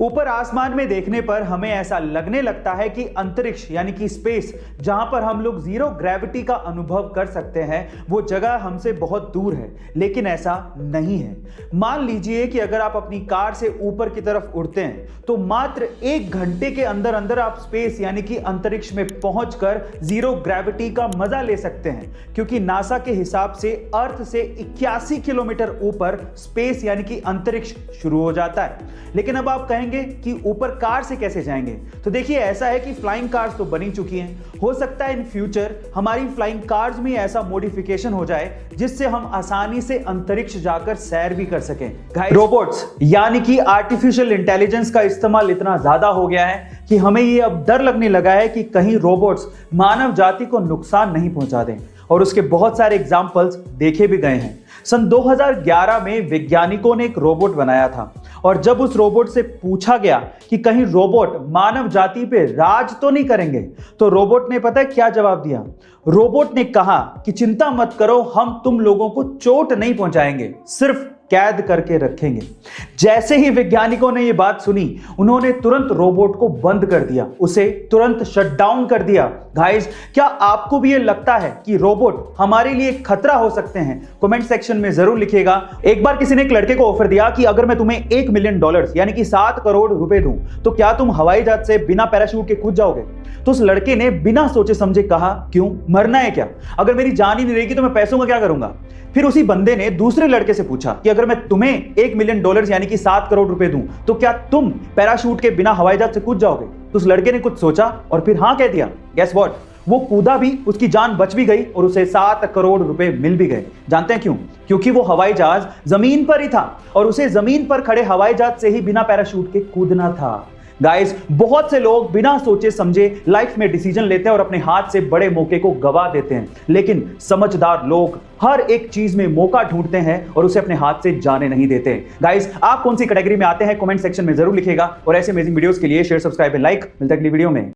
ऊपर आसमान में देखने पर हमें ऐसा लगने लगता है कि अंतरिक्ष यानी कि स्पेस, जहां पर हम लोग जीरो ग्रेविटी का अनुभव कर सकते हैं, वो जगह हमसे बहुत दूर है। लेकिन ऐसा नहीं है। मान लीजिए कि अगर आप अपनी कार से ऊपर की तरफ उड़ते हैं तो मात्र 1 घंटे के अंदर अंदर आप स्पेस यानी कि अंतरिक्ष में पहुंचकर जीरो ग्रेविटी का मजा ले सकते हैं, क्योंकि नासा के हिसाब से अर्थ से 81 किलोमीटर ऊपर स्पेस यानी कि अंतरिक्ष शुरू हो जाता है। लेकिन अब आप कहेंगे कि ऊपर कार से कैसे जाएंगे? तो देखिए, ऐसा है कि फ्लाइंग कार्स तो बनी चुकी हैं। हो सकता है इन फ्यूचर हमारी फ्लाइंग कार्स में ऐसा मॉडिफिकेशन हो जाए जिससे हम आसानी से अंतरिक्ष जाकर सैर भी कर सकें। रोबोट्स यानी कि आर्टिफिशियल इंटेलिजेंस का इस्तेमाल इतना ज्यादा हो गया है कि हमें ये अब डर लगने लगा है कि कहीं रोबोट्स मानव जाति को नुकसान नहीं पहुंचा दें, और उसके बहुत सारे एग्जाम्पल्स देखे भी गए हैं। सन 2011 में वैज्ञानिकों ने एक रोबोट बनाया था, और जब उस रोबोट से पूछा गया कि कहीं रोबोट मानव जाति पे राज तो नहीं करेंगे, तो रोबोट ने पता है क्या जवाब दिया? रोबोट ने कहा कि चिंता मत करो, हम तुम लोगों को चोट नहीं पहुंचाएंगे, सिर्फ कैद करके रखेंगे। जैसे ही वैज्ञानिकों ने यह बात सुनी, उन्होंने तुरंत रोबोट को बंद कर दिया, उसे तुरंत शट डाउन कर दिया। गाइस, क्या आपको भी ये लगता है कि रोबोट हमारे लिए खतरा हो सकते हैं? कमेंट सेक्शन में जरूर लिखिएगा। एक बार किसी ने एक लड़के को ऑफर दिया कि अगर मैं तुम्हें $1 मिलियन यानी कि 7 करोड़ रुपए दूं तो क्या तुम हवाई जहाज से बिना पैराशूट के कूद जाओगे? तो उस लड़के ने बिना सोचे समझे कहा, क्यों, मरना है क्या? अगर मेरी जान ही नहीं रहेगी तो मैं पैसों का क्या करूंगा? फिर उसी बंदे ने दूसरे लड़के से पूछा कि अगर मैं तुम्हें $1 मिलियन यानी कि 7 करोड़ रुपए दूं तो क्या तुम पैराशूट के बिना हवाई जहाज से कूद जाओगे? तो उस लड़के ने कुछ सोचा और फिर हाँ कह दिया। गेस व्हाट, वो कूदा भी, उसकी जान बच भी गई और उसे 7 करोड़ रुपए मिल भी गए। जानते हैं क्यों? क्योंकि वो हवाई जहाज जमीन पर ही था और उसे जमीन पर खड़े हवाई जहाज से ही बिना पैराशूट के कूदना था। गाइस, बहुत से लोग बिना सोचे समझे लाइफ में डिसीजन लेते हैं और अपने हाथ से बड़े मौके को गवा देते हैं, लेकिन समझदार लोग हर एक चीज में मौका ढूंढते हैं और उसे अपने हाथ से जाने नहीं देते। गाइस, आप कौन सी कैटेगरी में आते हैं? कमेंट सेक्शन में जरूर लिखिएगा, और ऐसे अमेजिंग वीडियोस के लिए शेयर, सब्सक्राइब एंड लाइक। मिलते हैं अगली वीडियो में।